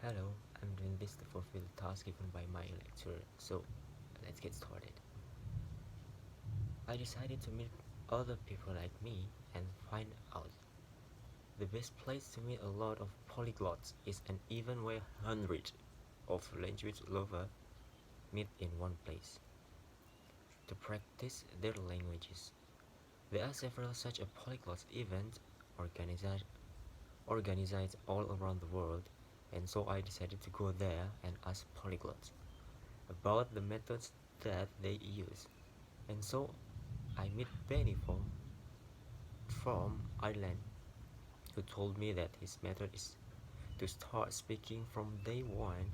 Hello, I'm doing this to fulfill the task given by my lecturer, so let's get started. I decided to meet other people like me and find out the best place to meet a lot of polyglots is an event where hundreds of language lovers meet in one place to practice their languages. There are several such a polyglot events organized organized all around the world, and so I decided to go there and ask polyglots about the methods that they use. And so I met Benny from Ireland, who told me that his method is to start speaking from day one.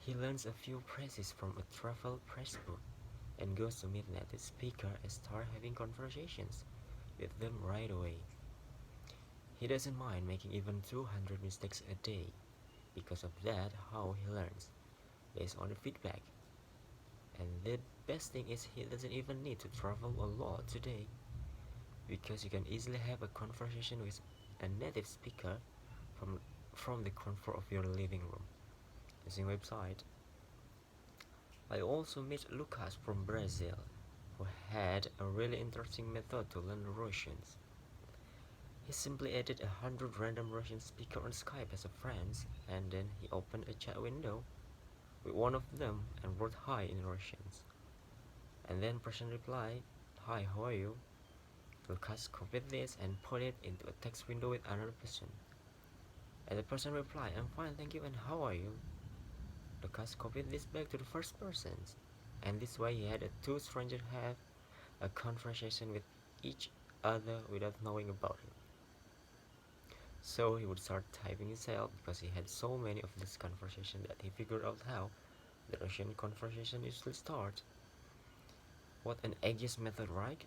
He learns a few phrases from a travel press book and goes to meet native speaker and start having conversations with them right away. He doesn't mind making even 200 mistakes a day because of that how he learns based on the feedback. And the best thing is he doesn't even need to travel a lot today because you can easily have a conversation with a native speaker from from the comfort of your living room using website. I also met Lucas from Brazil, who had a really interesting method to learn Russians. He simply added 100 random Russian speakers on Skype as a friends, and then he opened a chat window with one of them and wrote hi in Russians. And then person replied, "Hi, how are you?" Lucas copied this and put it into a text window with another person. And the person replied, "I'm fine, thank you, and how are you?" Lucas copied this back to the first person, and this way he had the two strangers have a conversation with each other without knowing about it. So he would start typing himself because he had so many of this conversation that he figured out how the Russian conversation usually starts. What an ageist method, right?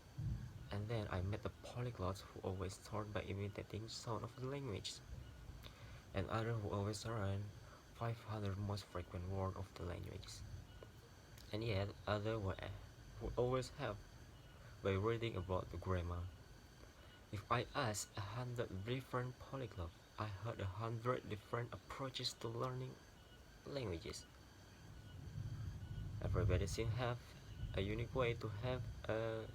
And then I met the polyglots who always start by imitating sound of the language, and other who always learn 500 most frequent words of the language, and yet other who always help by reading about the grammar. If I asked 100 different polyglots, I heard 100 different approaches to learning languages. Everybody seems have a unique way to have a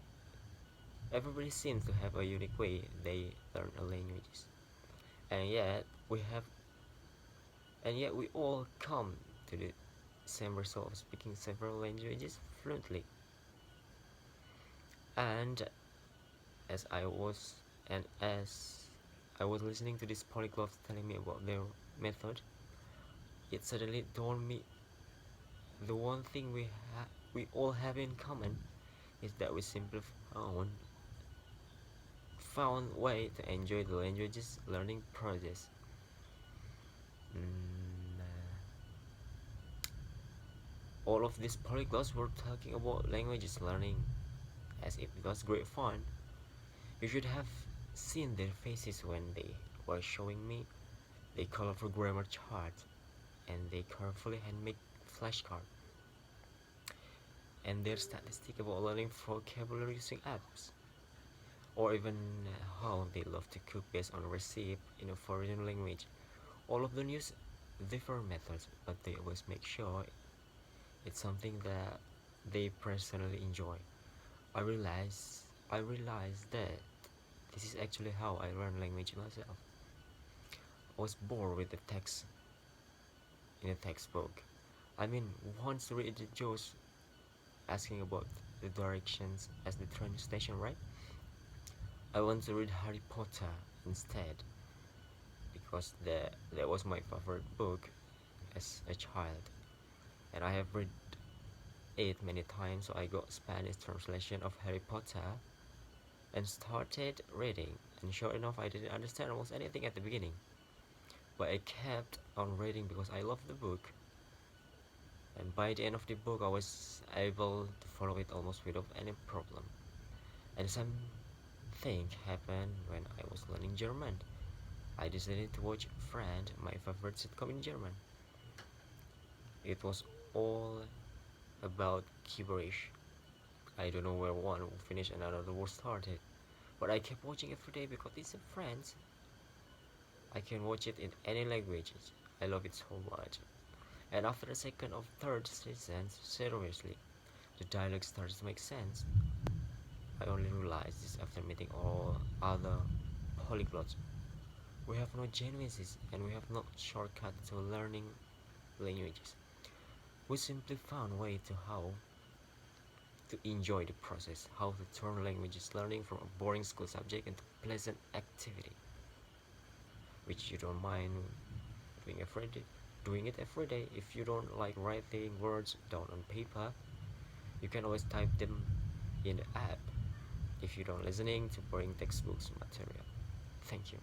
Everybody seems to have a unique way they learn a language. And yet we have and yet we all come to the same result of speaking several languages fluently. And as I was as I was listening to these polyglots telling me about their method, it suddenly dawned me the one thing we all have in common is that we simply found way to enjoy the languages learning process. Mm, all of these polyglots were talking about languages learning as if it was great fun. You should have seen their faces when they were showing me their colorful grammar chart and their carefully handmade flashcard and their statistic about learning vocabulary using apps, or even how they love to cook based on a recipe in a foreign language. All of them use different methods, but they always make sure it's something that they personally enjoy. I realized that this is actually how I learn language myself. I was bored with the text in a textbook. I mean, once read the jokes asking about the directions as the train station, right? I want to read Harry Potter instead because that was my favorite book as a child, and I have read it many times. So I got Spanish translation of Harry Potter and started reading. And sure enough, I didn't understand almost anything at the beginning, but I kept on reading because I loved the book. And by the end of the book, I was able to follow it almost without any problem. And something happened when I was learning German. I decided to watch Friend, my favorite sitcom in German. It was all about gibberish. I don't know where one will finish and another will started, but I kept watching every day because it's a Friends. I can watch it in any languages. I love it so much. And after the second or third season, seriously, the dialogue starts to make sense. I only realized this after meeting all other polyglots. We have no genesis and we have no shortcut to learning languages. We simply found a way to how to enjoy the process, how to turn languages learning from a boring school subject into pleasant activity, which you don't mind doing every day. Doing it every day. If you don't like writing words down on paper, you can always type them in the app if you don't listening to boring textbooks material. Thank you.